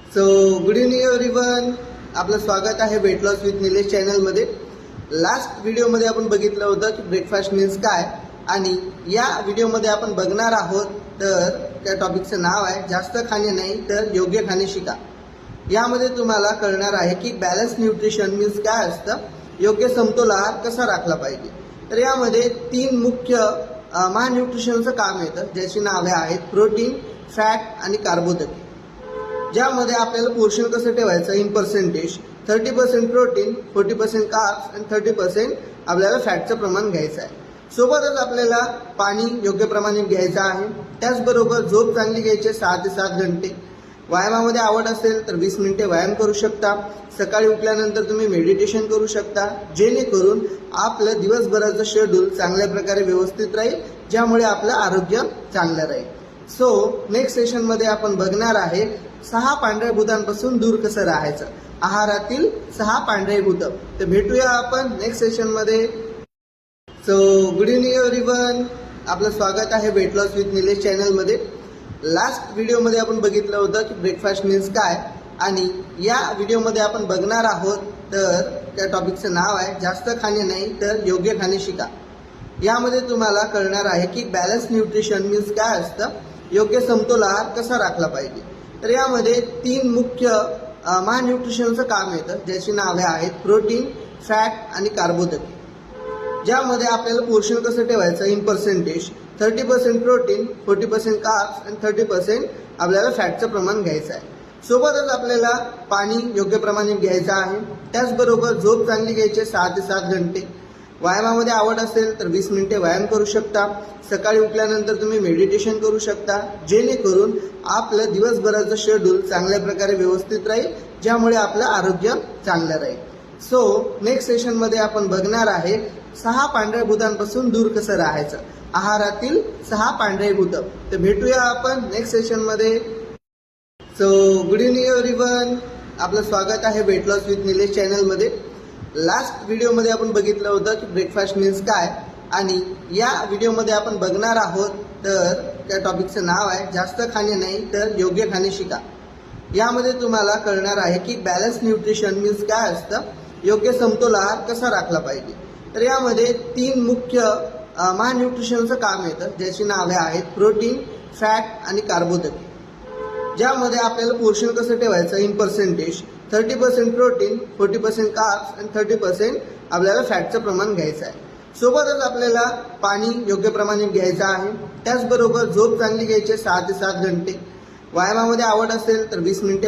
So good evening everyone, आपलं स्वागत आहे वेट लॉस विथ निलेश चॅनलमध्ये. लास्ट व्हिडिओमध्ये आपण बघितलं होतं की ब्रेकफास्ट मीन्स काय, आणि या व्हिडिओमध्ये आपण बघणार आहोत तर त्या टॉपिकचं नाव आहे जास्त खाणे नाही तर योग्य खाणे शिका. यामध्ये तुम्हाला कळणार आहे की बॅलन्स न्यूट्रिशन मीन्स काय असतं, योग्य समतोल आहार कसा राखला पाहिजे. तर यामध्ये 3 मुख्य महान्यूट्रिशनचं काम येतं, ज्याची नावे आहेत प्रोटीन, फॅट आणि कार्बोदके. ज्यामध्ये आपल्याला पोर्शन कसं ठेवायचं इन पर्सेंटेज, 30% प्रोटीन, 40% कार्ब्स आणि 30% आपल्याला फॅटचं प्रमाण घ्यायचं आहे. सोबतच आपल्याला पाणी योग्य प्रमाणात घ्यायचं आहे. त्याचबरोबर झोप चांगली घ्यायची, 6 ते 7 घंटे. व्यायामामध्ये आवड असेल तर 20 मिनिटे व्यायाम करू शकता. सकाळी उठल्यानंतर तुम्ही मेडिटेशन करू शकता, जेणेकरून आपलं दिवसभराचं शेड्यूल चांगल्या प्रकारे व्यवस्थित राहील, ज्यामुळे आपलं आरोग्य चांगलं राहील. सो नेक्स्ट सेशनमध्ये आपण बघणार आहे 6 पांढऱ्या भूतांपासून दूर कसं राहायचं, आहारातील 6 पांढरे भूत. तर भेटूया आपण नेक्स्ट सेशनमध्ये. सो गुड इव्हनिंग एव्हरीवन, आपलं स्वागत आहे वेट लॉस विथ निलेश चॅनलमध्ये. लास्ट व्हिडिओमध्ये आपण बघितलं होतं की ब्रेकफास्ट मीन्स काय, आणि या व्हिडिओमध्ये आपण बघणार आहोत तर त्या टॉपिकचं नाव आहे जास्त खाणे नाही तर योग्य खाणे शिका. यामध्ये तुम्हाला कळणार आहे की बॅलन्स न्यूट्रिशन मीन्स काय असतं, योग्य समतोल आहार कसा राखला पाहिजे. तर यामध्ये 3 मुख्य महान्यूट्रिशनचं काम येतं, ज्याची नावे आहेत प्रोटीन, फॅट आणि कार्बोदके. ज्यामध्ये आपल्याला पोर्शन कसं ठेवायचं इन पर्सेंटेज, 30% प्रोटीन, 40% कार्ब्स आणि 30% आपल्याला फॅटचं प्रमाण घ्यायचं आहे. सोबतच आपल्याला पाणी योग्य प्रमाणात घ्यायचं आहे. त्याचबरोबर झोप चांगली घ्यायची, 6 ते 7 घंटे. व्यायामामध्ये आवड असेल तर 20 मिनिटे व्यायाम करू शकता. सकाळी उठल्यानंतर तुम्ही मेडिटेशन करू शकता, जेणेकरून आपलं दिवसभराचं शेड्यूल चांगल्या प्रकारे व्यवस्थित राहील, ज्यामुळे आपलं आरोग्य चांगलं राहील. सो नेक्स्ट सेशनमध्ये आपण बघणार आहे 6 पांढऱ्या भूतांपासून दूर कसं राहायचं, आहारातील 6 पांढरे भूत. तर भेटूया आपण नेक्स्ट सेशनमध्ये. सो गुड इव्हनिंग एव्हरीवन, आपलं स्वागत आहे वेट लॉस विथ निलेश चॅनलमध्ये. लास्ट व्हिडिओमध्ये आपण बघितलं होतं की ब्रेकफास्ट मीन्स काय, आणि या व्हिडिओमध्ये आपण बघणार आहोत तर त्या टॉपिकचं नाव आहे जास्त खाणे नाही तर योग्य खाणे शिका. यामध्ये तुम्हाला कळणार आहे की बॅलन्स न्यूट्रिशन मीन्स काय असतं, योग्य समतोल आहार कसा राखला पाहिजे. तर यामध्ये 3 मुख्य महान्यूट्रिशनचं काम येतं, ज्याची नावे आहेत प्रोटीन, फॅट आणि कार्बोदके. ज्यामध्ये आपल्याला पोर्शन कसं ठेवायचं इन पर्सेंटेज, 30% प्रोटीन, 40% कार्ब्स आणि 30% आपल्याला फॅटचं प्रमाण घ्यायचं आहे. सोबतच आपल्याला पाणी योग्य प्रमाणात घ्यायचं आहे. त्याचबरोबर झोप चांगली घ्यायची, 6 ते 7 घंटे. व्यायामामध्ये आवड असेल तर 20 मिनिटे